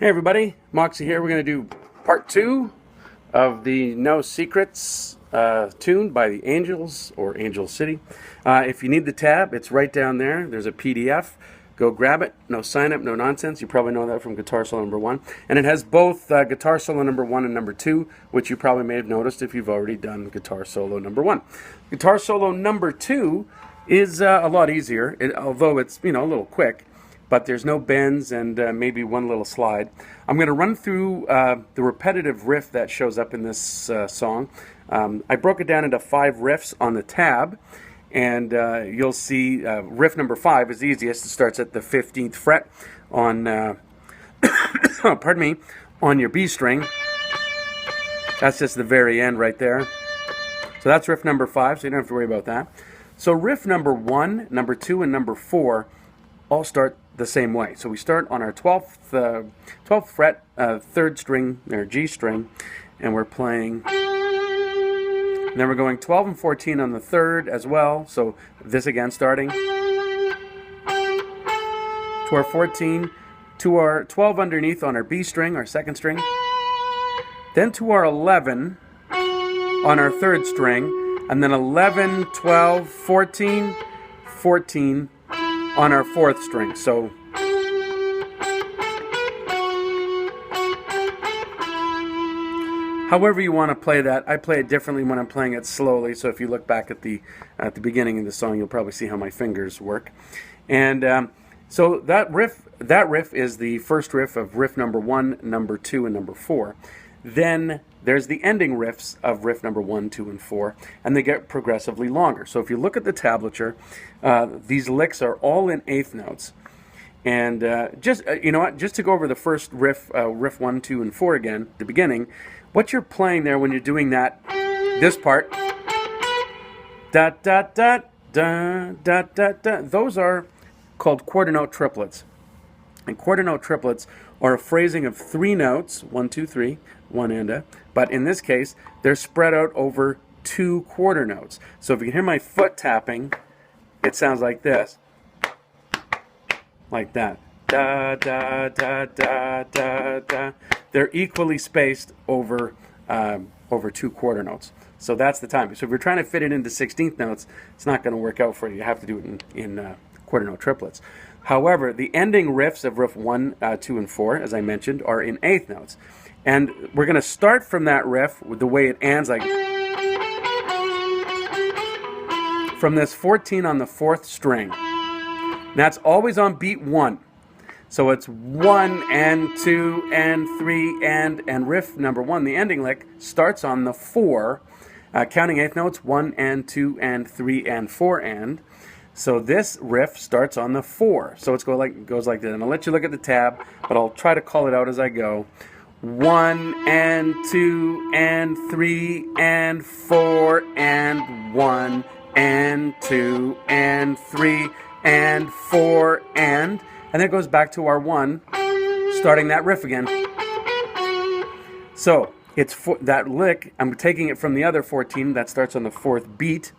Hey everybody, Moxxi here. We're going to do part 2 of the No Secrets tune by the Angels or Angel City. If you need the tab, it's right down there. There's a PDF. Go grab it. No sign up, no nonsense. You probably know that from guitar solo number 1. And it has both guitar solo number 1 and number 2, which you probably may have noticed if you've already done guitar solo number 1. Guitar solo number 2 is a lot easier, although it's a little quick. But there's no bends and maybe one little slide. I'm going to run through the repetitive riff that shows up in this song. I broke it down into 5 riffs on the tab, and you'll see riff number 5 is easiest. It starts at the 15th fret on, pardon me, on your B string. That's just the very end right there. So that's riff number 5, so you don't have to worry about that. So riff number 1, number 2, and number 4 all start the same way. So we start on our 12th fret, 3rd string, or G string, and we're playing. And then we're going 12 and 14 on the 3rd as well. So this again starting. To our 14, to our 12 underneath on our B string, our 2nd string. Then to our 11 on our 3rd string, and then 11, 12, 14, 14 on our 4th string. So however you want to play that. I play it differently when I'm playing it slowly, so if you look back at the beginning of the song, you'll probably see how my fingers work. And so that riff is the first riff of riff number 1, number 2, and number 4. Then there's the ending riffs of riff number 1, 2, and 4, and they get progressively longer. So if you look at the tablature, these licks are all in eighth notes. And just to go over the first riff, riff 1, 2, and 4 again, the beginning, what you're playing there when you're doing that, this part, da da da da da da da, those are called quarter note triplets. And quarter note triplets are a phrasing of 3 notes, 1, 2, 3, one and a, but in this case, they're spread out over 2 quarter notes. So if you can hear my foot tapping, it sounds like this, like that. Da, da, da, da, da, da. They're equally spaced over 2 quarter notes. So that's the timing. So if you're trying to fit it into 16th notes, it's not going to work out for you. You have to do it in quarter note triplets. However, the ending riffs of riff 1, 2, and 4, as I mentioned, are in eighth notes. And we're going to start from that riff with the way it ends, like from this 14 on the 4th string. And that's always on beat 1. So it's 1 and 2 and 3 and riff number 1, the ending lick, starts on the 4, counting eighth notes, 1 and 2 and 3 and 4 and. So this riff starts on the 4. So it goes like this. And I'll let you look at the tab, but I'll try to call it out as I go. 1 and 2 and 3 and 4 and 1 and 2 and 3 and 4 and then it goes back to our 1, starting that riff again. So it's that lick, I'm taking it from the other 14 that starts on the 4th beat.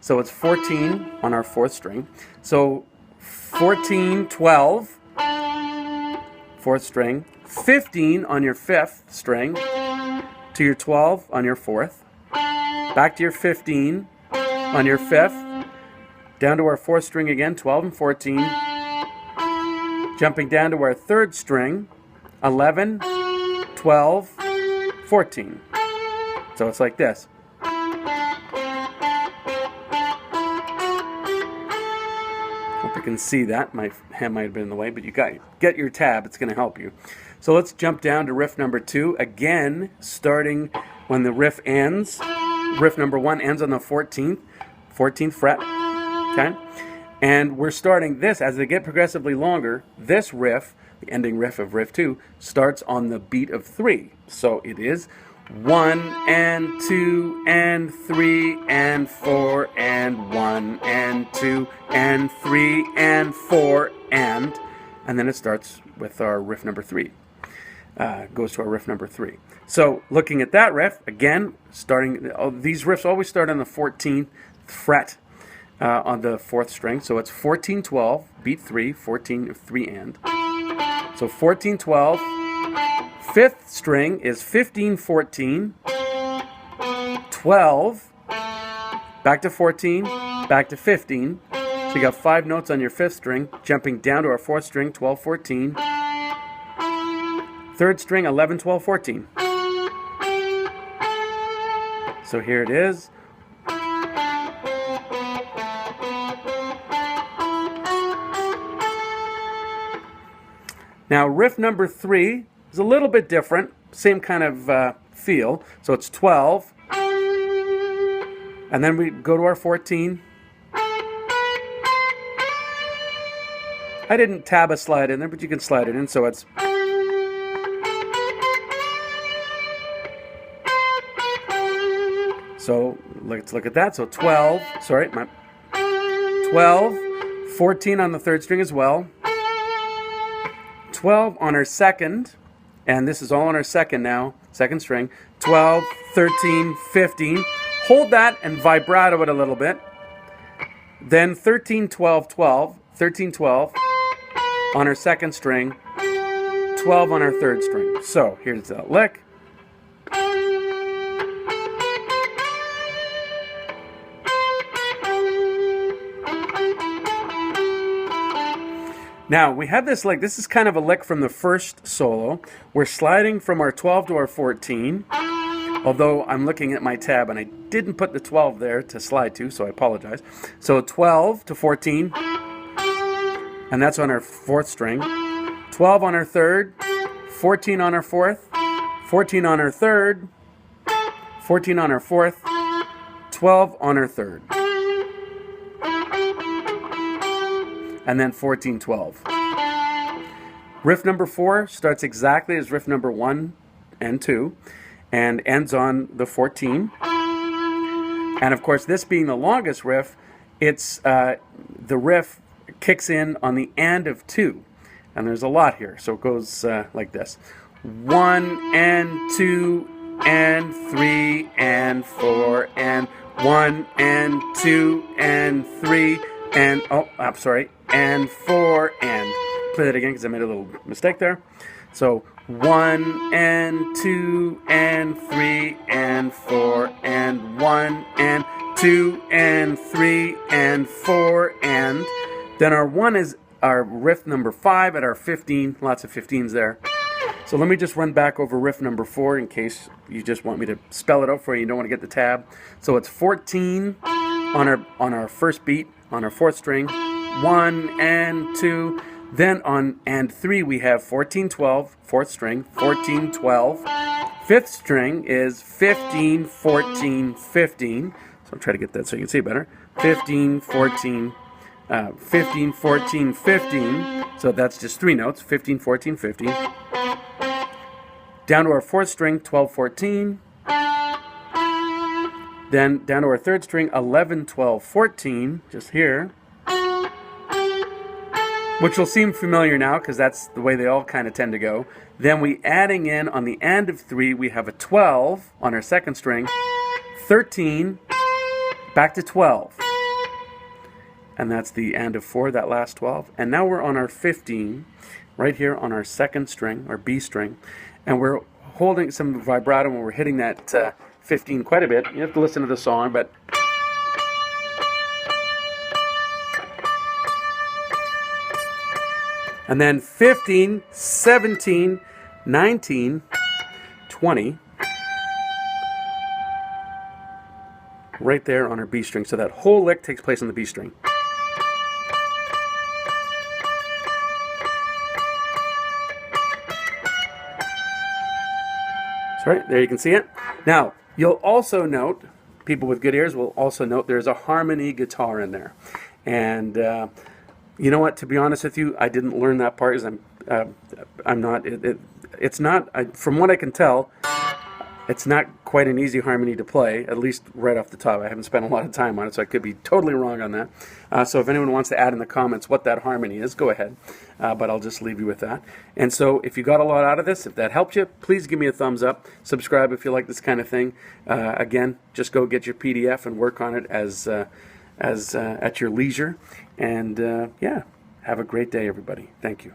So it's 14 on our 4th string. So 14, 12, 4th string, 15 on your 5th string, to your 12 on your 4th, back to your 15 on your 5th, down to our 4th string again, 12 and 14, jumping down to our 3rd string, 11, 12, 14. So it's like this. Hope you can see that. My hand might have been in the way, but you get your tab. It's going to help you. So let's jump down to riff number 2. Again, starting when the riff ends. Riff number 1 ends on the 14th fret. Okay? And we're starting this, as they get progressively longer, this riff, the ending riff of riff 2, starts on the beat of 3. So it is 1 and 2 and 3 and 4 and 1 and 2 and 3 and 4 and then it starts with our riff number 3. Goes to our riff number 3. So looking at that riff, again, these riffs always start on the 14th fret on the 4th string. So it's 14, 12, beat 3, 14, 3 and. So 14, 12, Fifth string is 15, 14, 12, back to 14, back to 15. So you got 5 notes on your fifth string, jumping down to our fourth string, 12, 14. Third string, 11, 12, 14. So here it is. Now riff number 3 is a little bit different, same kind of feel. So it's 12, and then we go to our 14. I didn't tab a slide in there, but you can slide it in, so it's... So let's look at that. So 12, 12, 14 on the third string as well. 12 on our second, and this is all on our second now, second string. 12, 13, 15. Hold that and vibrato it a little bit. Then 13, 12, 12, 13, 12 on our second string, 12 on our third string. So here's that lick. Now, we have this lick. This is kind of a lick from the first solo. We're sliding from our 12 to our 14, although I'm looking at my tab and I didn't put the 12 there to slide to, so I apologize. So 12 to 14, and that's on our fourth string. 12 on our third, 14 on our fourth, 14 on our third, 14 on our fourth, 12 on our third. And then 14, 12. Riff number 4 starts exactly as riff number 1 and 2 and ends on the 14. And of course, this being the longest riff, it's the riff kicks in on the and of 2. And there's a lot here, so it goes like this. 1 and 2 and 3 and 4 and 1 and 2 and 3 and, oh, I'm sorry, and 4 and. Play that again because I made a little mistake there. So 1 and 2 and 3 and 4 and 1 and 2 and 3 and 4 and. Then our 1 is our riff number 5 at our 15. Lots of 15s there. So let me just run back over riff number 4 in case you just want me to spell it out for you. You don't want to get the tab. So it's 14 on our first beat on our fourth string. 1 and 2. Then on and 3 we have 14, 12, fourth string, 14, 12. Fifth string is 15, 14, 15. So I'll try to get that so you can see better. 15, 14, 15, 14, 15. So that's just 3 notes, 15, 14, 15. Down to our fourth string, 12, 14. Then down to our third string, 11, 12, 14, just here. Which will seem familiar now because that's the way they all kind of tend to go. Then we adding in on the and of 3, we have a 12 on our second string, 13, back to 12. And that's the and of 4, that last 12. And now we're on our 15, right here on our second string, or B string. And we're holding some vibrato when we're hitting that 15 quite a bit. You have to listen to the song, but... And then 15, 17, 19, 20, right there on our B string. So that whole lick takes place on the B string. So right there you can see it. Now, you'll also note, people with good ears will also note there's a harmony guitar in there. And... you know what? To be honest with you, I didn't learn that part. I'm not. It's not. From what I can tell, it's not quite an easy harmony to play. At least right off the top, I haven't spent a lot of time on it, so I could be totally wrong on that. So if anyone wants to add in the comments what that harmony is, go ahead. But I'll just leave you with that. And so if you got a lot out of this, if that helped you, please give me a thumbs up. Subscribe if you like this kind of thing. Again, just go get your PDF and work on it as at your leisure. And yeah, have a great day, everybody. Thank you.